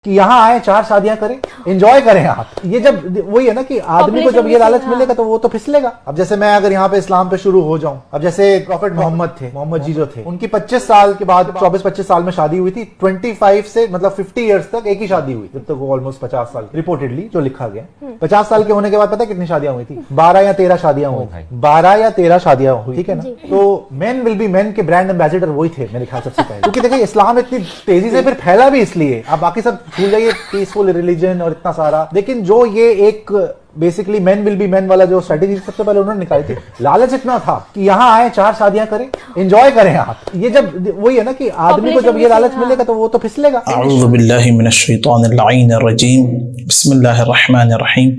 کہ یہاں آئے 4 شادیاں کریں, انجوائے کریں آپ. یہ جب وہی ہے نا کہ آدمی کو جب یہ لالچ ملے گا تو وہ تو پھسلے گا. اب جیسے میں اگر یہاں پہ اسلام پہ شروع ہو جاؤں, اب جیسے پروفٹ محمد تھے, محمد جی جو تھے, ان کی 25 سال کے بعد 24-25 سال میں شادی ہوئی تھی. 25 سے مطلب 50 ایئرس تک ایک ہی شادی ہوئی, جب تک وہ آلموسٹ 50 سال ریپورٹڈلی جو لکھا گیا. 50 سال کے ہونے کے بعد پتہ کتنی شادیاں ہوئی تھی؟ 12 یا 13 شادیاں ہوئی. 12 یا 13 شادیاں ہوئی, ٹھیک ہے نا. تو مین ول بی مین کے برانڈ ایمبیسڈر وہی تھے میرے خیال سب سے پہلے, کیونکہ دیکھیں اسلام اتنی تیزی سے پھر پھیلا بھی اس لیے, آپ باقی سب بھول جائیے پیسفل ریلیجن اور اتنا سارا, لیکن جو یہ ایک بیسکلی مین ول بی مین والا جو اسٹریٹجی سب سے پہلے انہوں نے نکالی تھی, لالچ اتنا تھا کہ یہاں آئے 4 شادیاں کریں, انجوائے کریں آپ. یہ جب وہی ہے نا کہ آدمی کو جب یہ لالچ ملے گا تو وہ تو پھسلے گا. اعوذ باللہ من الشیطان اللعین الرجیم, بسم اللہ الرحمن الرحیم.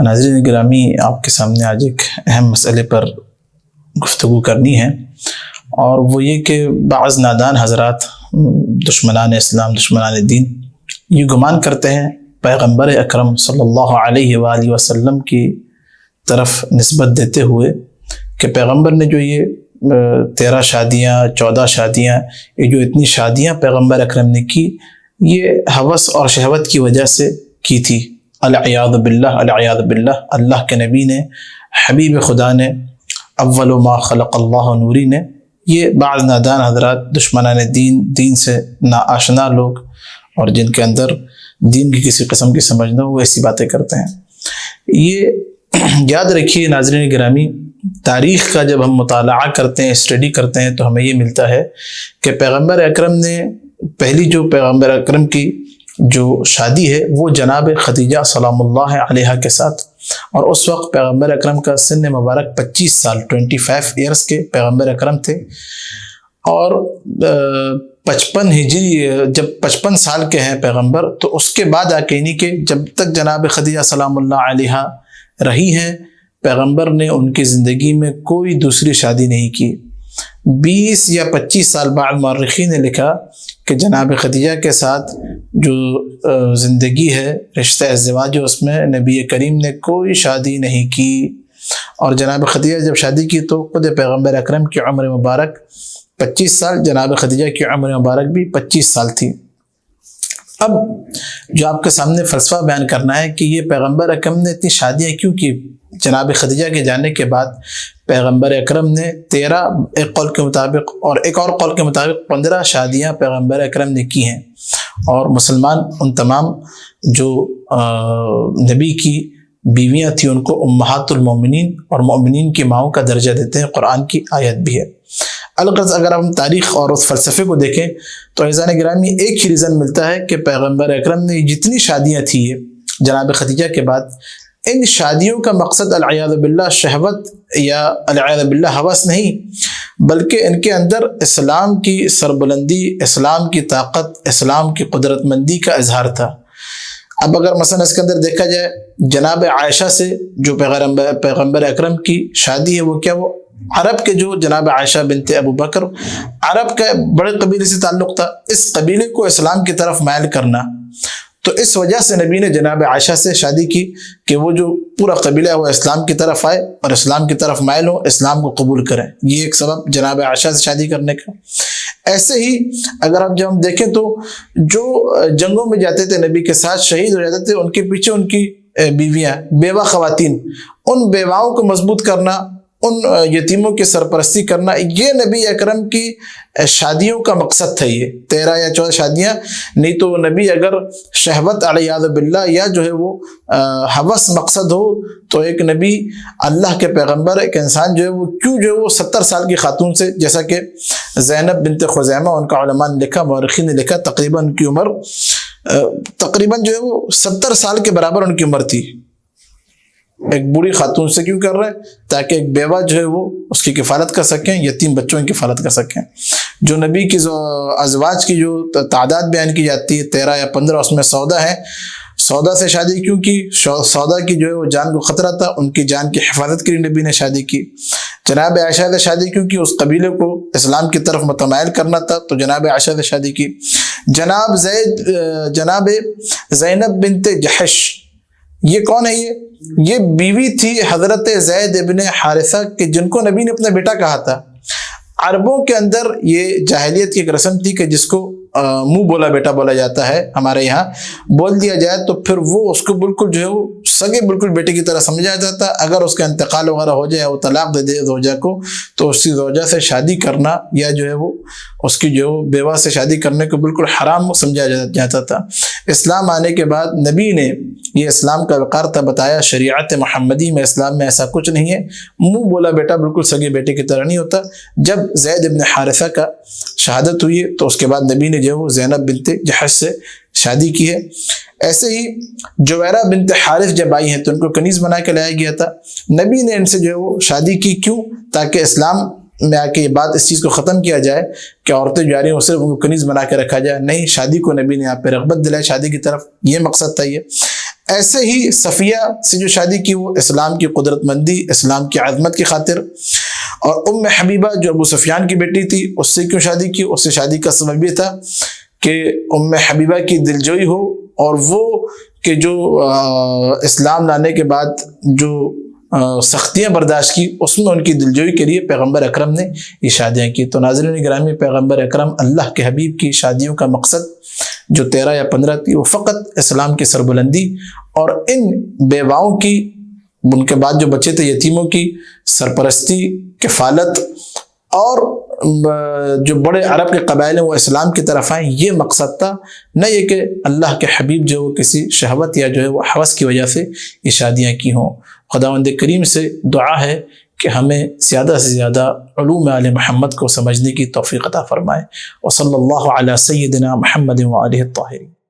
ناظرین گرامی, آپ کے سامنے آج ایک اہم مسئلے پر گفتگو کرنی ہے, اور وہ یہ کہ بعض نادان حضرات, دشمنان اسلام, دشمنان دین, یہ گمان کرتے ہیں پیغمبر اکرم صلی اللہ علیہ وآلہ وسلم کی طرف نسبت دیتے ہوئے کہ پیغمبر نے جو یہ 13 شادیاں, 14 شادیاں, یہ جو اتنی شادیاں پیغمبر اکرم نے کی, یہ ہوس اور شہوت کی وجہ سے کی تھی. العیاذ باللہ, العیاذ باللہ. اللہ کے نبی نے, حبیب خدا نے, اول ما خلق اللہ نوری نے, یہ بعض نادان حضرات, دشمنان دین, دین سے ناآشنا لوگ, اور جن کے اندر دین کی کسی قسم کی سمجھ نہ ہو, وہ ایسی باتیں کرتے ہیں. یہ یاد رکھیے ناظرین گرامی, تاریخ کا جب ہم مطالعہ کرتے ہیں, اسٹڈی کرتے ہیں, تو ہمیں یہ ملتا ہے کہ پیغمبر اکرم نے پہلی جو پیغمبر اکرم کی جو شادی ہے وہ جناب خدیجہ سلام اللہ علیہا کے ساتھ, اور اس وقت پیغمبر اکرم کا سن مبارک 25 سال 25 ایئرس کے پیغمبر اکرم تھے. اور 55 ہجری, جب 55 سال کے ہیں پیغمبر, تو اس کے بعد آکینی کے جب تک جناب خدیجہ سلام اللہ علیہا رہی ہیں, پیغمبر نے ان کی زندگی میں کوئی دوسری شادی نہیں کی. 20 یا 25 سال بعد مورخین نے لکھا کہ جناب خدیجہ کے ساتھ جو زندگی ہے, رشتہ ازدواج, اس میں نبی کریم نے کوئی شادی نہیں کی. اور جناب خدیجہ جب شادی کی تو خود پیغمبر اکرم کی عمر مبارک 25 سال, جناب خدیجہ کی عمر مبارک بھی 25 سال تھی. اب جو آپ کے سامنے فلسفہ بیان کرنا ہے کہ یہ پیغمبر اکرم نے اتنی شادیاں کیوں کی. جناب خدیجہ کے جانے کے بعد پیغمبر اکرم نے 13 ایک قول کے مطابق, اور ایک اور قول کے مطابق 15 شادیاں پیغمبر اکرم نے کی ہیں. اور مسلمان ان تمام جو نبی کی بیویاں تھیں ان کو امہات المومنین اور مومنین کی ماؤں کا درجہ دیتے ہیں, قرآن کی آیت بھی ہے. الغرض اگر ہم تاریخ اور اس فلسفے کو دیکھیں تو عزیزان گرامی ایک ہی ریزن ملتا ہے کہ پیغمبر اکرم نے جتنی شادیاں تھیں جناب خدیجہ کے بعد, ان شادیوں کا مقصد العیاذ باللہ شہوت یا العیاذ باللہ ہوس نہیں, بلکہ ان کے اندر اسلام کی سربلندی, اسلام کی طاقت, اسلام کی قدرت مندی کا اظہار تھا. اب اگر مثلا اس کے اندر دیکھا جائے, جناب عائشہ سے جو پیغمبر اکرم کی شادی ہے وہ کیا, وہ عرب کے جو جناب عائشہ بنت ابو بکر, عرب کا بڑے قبیلے سے تعلق تھا, اس قبیلے کو اسلام کی طرف مائل کرنا, تو اس وجہ سے نبی نے جناب عائشہ سے شادی کی کہ وہ جو پورا قبیلہ ہے وہ اسلام کی طرف آئے اور اسلام کی طرف مائل ہو, اسلام کو قبول کریں. یہ ایک سبب جناب عائشہ سے شادی کرنے کا. ایسے ہی اگر آپ جب ہم دیکھیں تو جو جنگوں میں جاتے تھے نبی کے ساتھ, شہید ہو جاتے تھے, ان کے پیچھے ان کی بیویاں, بیوہ خواتین, ان بیواؤں کو مضبوط کرنا, ان یتیموں کی سرپرستی کرنا, یہ نبی اکرم کی شادیوں کا مقصد تھا. یہ 13 یا 14 شادیاں نہیں تو نبی اگر شہوت علیہ باللہ یا جو ہے وہ ہوس مقصد ہو تو ایک نبی, اللہ کے پیغمبر, ایک انسان جو ہے وہ کیوں جو ہے وہ 70 سال کی خاتون سے, جیسا کہ زینب بنت خزیمہ, ان کا علماء نے لکھا, مورخین نے لکھا, تقریباً ان کی عمر تقریباً جو ہے وہ 70 سال کے برابر ان کی عمر تھی. ایک بوڑھی خاتون سے کیوں کر رہے ہیں؟ تاکہ ایک بیوہ جو ہے وہ اس کی کفالت کر سکیں, یتیم بچوں کی کفالت کر سکیں. جو نبی کی ازواج کی جو تعداد بیان کی جاتی ہے 13 یا 15, اس میں سودا ہے. سودا سے شادی کیوں کی؟ سودا کی جو ہے وہ جان کو خطرہ تھا, ان کی جان کی حفاظت کے لیے نبی نے شادی کی. جناب عائشہ سے شادی کیوں کی؟ اس قبیلے کو اسلام کی طرف متمائل کرنا تھا, تو جناب عائشہ سے شادی کی. جناب زینب بنت جحش, یہ کون ہے؟ یہ بیوی تھی حضرت زید ابن حارثہ کے, جن کو نبی نے اپنا بیٹا کہا تھا. عربوں کے اندر یہ جاہلیت کی ایک رسم تھی کہ جس کو منہ بولا بیٹا بولا جاتا ہے ہمارے یہاں، بول دیا جائے تو پھر وہ اس کو بالکل جو ہے وہ سگے بالکل بیٹے کی طرح سمجھا جاتا ہے۔ اگر اس کا انتقال وغیرہ ہو جائے، وہ طلاق دے دے زوجہ کو، تو اس کی زوجہ سے شادی کرنا یا جو ہے وہ اس کی جو بیوہ سے شادی کرنے کو بالکل حرام سمجھا جاتا تھا۔ اسلام آنے کے بعد نبی نے یہ اسلام کا وقار تھا بتایا، شریعت محمدی میں اسلام میں ایسا کچھ نہیں ہے، منہ بولا بیٹا بالکل سگے بیٹے کی طرح نہیں ہوتا۔ جب زید بن حارثہ کا شہادت ہوئی ہے تو اس کے بعد نبی نے جو ہے وہ زینب بنت جحش سے شادی کی ہے۔ ایسے ہی جویرہ بنت حارث جب آئی ہیں تو ان کو کنیز بنا کے لایا گیا تھا، نبی نے ان سے جو ہے وہ شادی کی، کیوں؟ تاکہ اسلام میں آ کے یہ بات اس چیز کو ختم کیا جائے کہ عورتیں جو آ رہی ہیں وہ صرف ان کو کنیز بنا کے رکھا جائے، نہیں، شادی کو نبی نے یہاں پہ رغبت دلائی شادی کی طرف، یہ مقصد تھا یہ۔ ایسے ہی صفیہ سے جو شادی کی وہ اسلام کی قدرت مندی، اسلام کی عظمت کی خاطر۔ اور ام حبیبہ جو ابو سفیان کی بیٹی تھی، اس سے کیوں شادی کی؟ اس سے شادی کا سبب یہ تھا کہ ام حبیبہ کی دلجوئی ہو، اور وہ کہ جو اسلام لانے کے بعد جو سختیاں برداشت کی، اس میں ان کی دلجوئی کے لیے پیغمبر اکرم نے یہ شادیاں کی۔ تو ناظرین گرامی، پیغمبر اکرم اللہ کے حبیب کی شادیوں کا مقصد جو 13 یا 15 تھی، وہ فقط اسلام کی سربلندی اور ان بیواؤں کی، ان کے بعد جو بچے تھے یتیموں کی سرپرستی، کفالت، اور جو بڑے عرب کے قبائل ہیں وہ اسلام کی طرف آئیں، یہ مقصد تھا، نہ یہ کہ اللہ کے حبیب جو کسی شہوت یا جو ہے وہ ہوس کی وجہ سے یہ شادیاں کی ہوں۔ خداوند کریم سے دعا ہے کہ ہمیں زیادہ سے زیادہ علوم آل محمد کو سمجھنے کی توفیق عطا فرمائے۔ وصلی اللہ علی سیدنا محمد وآلہ الطاہرین۔